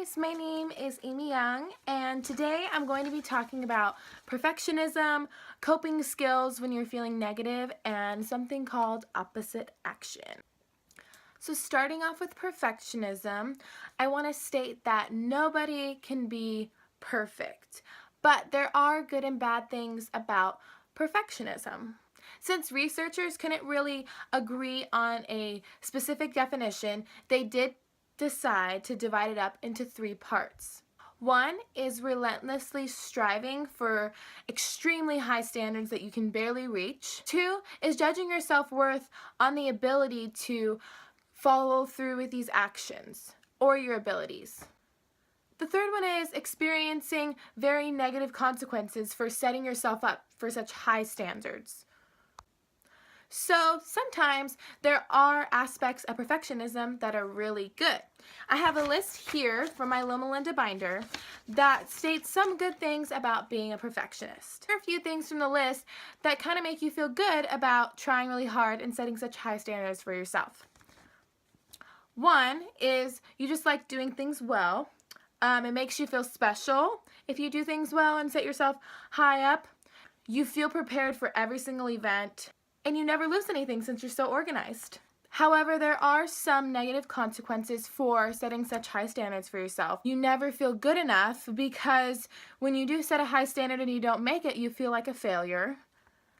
guys, my name is Amy Young, and today I'm going to be talking about perfectionism, coping skills when you're feeling negative, and something called opposite action. So starting off with perfectionism, I want to state that nobody can be perfect, but there are good and bad things about perfectionism. Since researchers couldn't really agree on a specific definition, they did decide to divide it up into three parts. One is relentlessly striving for extremely high standards that you can barely reach. Two is judging your self-worth on the ability to follow through with these actions or your abilities. The third one is experiencing very negative consequences for setting yourself up for such high standards. So sometimes there are aspects of perfectionism that are really good. I have a list here from my Loma Linda binder that states some good things about being a perfectionist. There are a few things from the list that kind of make you feel good about trying really hard and setting such high standards for yourself. One is you just like doing things well. It makes you feel special. If you do things well and set yourself high up, you feel prepared for every single event. And you never lose anything since you're so organized. However, there are some negative consequences for setting such high standards for yourself. You never feel good enough because when you do set a high standard and you don't make it, you feel like a failure.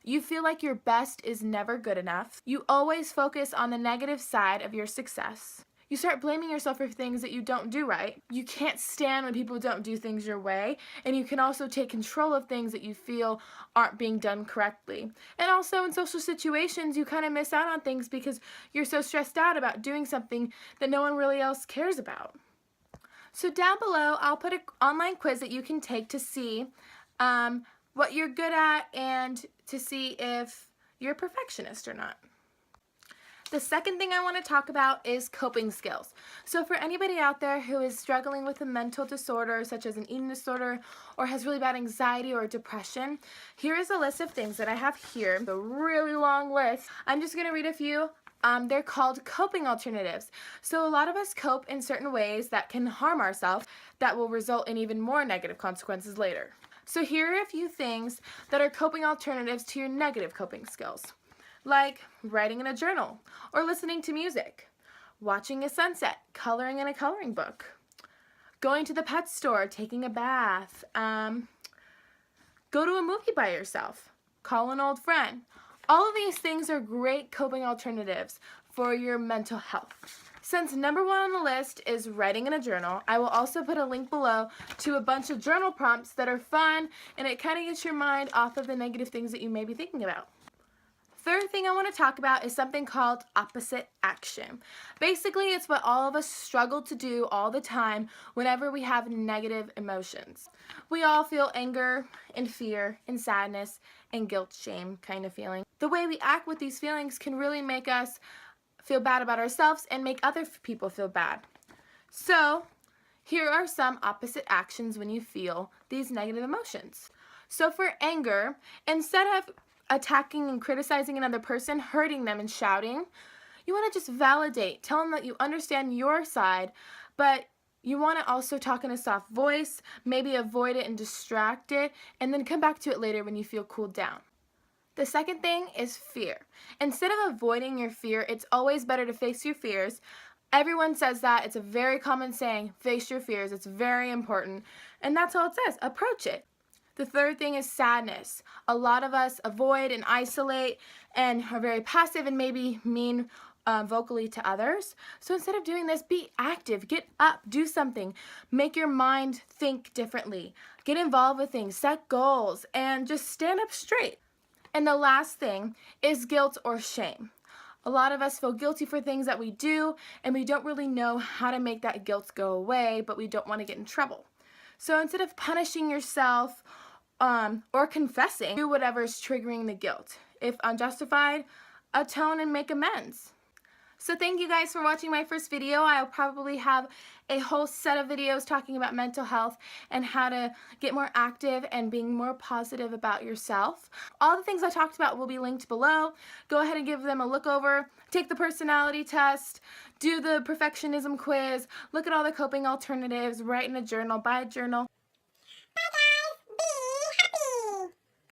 You feel like your best is never good enough. You always focus on the negative side of your success. You start blaming yourself for things that you don't do right. You can't stand when people don't do things your way, and you can also take control of things that you feel aren't being done correctly. And also in social situations, you kind of miss out on things because you're so stressed out about doing something that no one really else cares about. So down below, I'll put an online quiz that you can take to see what you're good at and to see if you're a perfectionist or not. The second thing I want to talk about is coping skills. So for anybody out there who is struggling with a mental disorder such as an eating disorder or has really bad anxiety or depression, here is a list of things that I have here. It's a really long list. I'm just going to read a few. They're called coping alternatives. So a lot of us cope in certain ways that can harm ourselves that will result in even more negative consequences later. So here are a few things that are coping alternatives to your negative coping skills. Like writing in a journal, or listening to music, watching a sunset, coloring in a coloring book, going to the pet store, taking a bath, go to a movie by yourself, call an old friend. All of these things are great coping alternatives for your mental health. Since number one on the list is writing in a journal, I will also put a link below to a bunch of journal prompts that are fun, and it kind of gets your mind off of the negative things that you may be thinking about. Third thing I want to talk about is something called opposite action. Basically, it's what all of us struggle to do all the time whenever we have negative emotions. We all feel anger and fear and sadness and guilt, shame kind of feeling. The way we act with these feelings can really make us feel bad about ourselves and make other people feel bad. So, here are some opposite actions when you feel these negative emotions. So for anger, instead of attacking and criticizing another person, hurting them and shouting, you want to just validate, tell them that you understand your side, but you want to also talk in a soft voice, maybe avoid it and distract it, and then come back to it later when you feel cooled down. The second thing is fear. Instead of avoiding your fear, it's always better to face your fears. Everyone says that. It's a very common saying, face your fears. It's very important. And that's all it says. Approach it. The third thing is sadness. A lot of us avoid and isolate and are very passive and maybe mean vocally to others. So instead of doing this, be active. Get up. Do something. Make your mind think differently. Get involved with things. Set goals. And just stand up straight. And the last thing is guilt or shame. A lot of us feel guilty for things that we do, and we don't really know how to make that guilt go away, but we don't want to get in trouble. So instead of punishing yourself or confessing, do whatever is triggering the guilt. If unjustified, atone and make amends. So thank you guys for watching my first video. I'll probably have a whole set of videos talking about mental health and how to get more active and being more positive about yourself. All the things I talked about will be linked below. Go ahead and give them a look over. Take the personality test, do the perfectionism quiz, look at all the coping alternatives, write in a journal, buy a journal.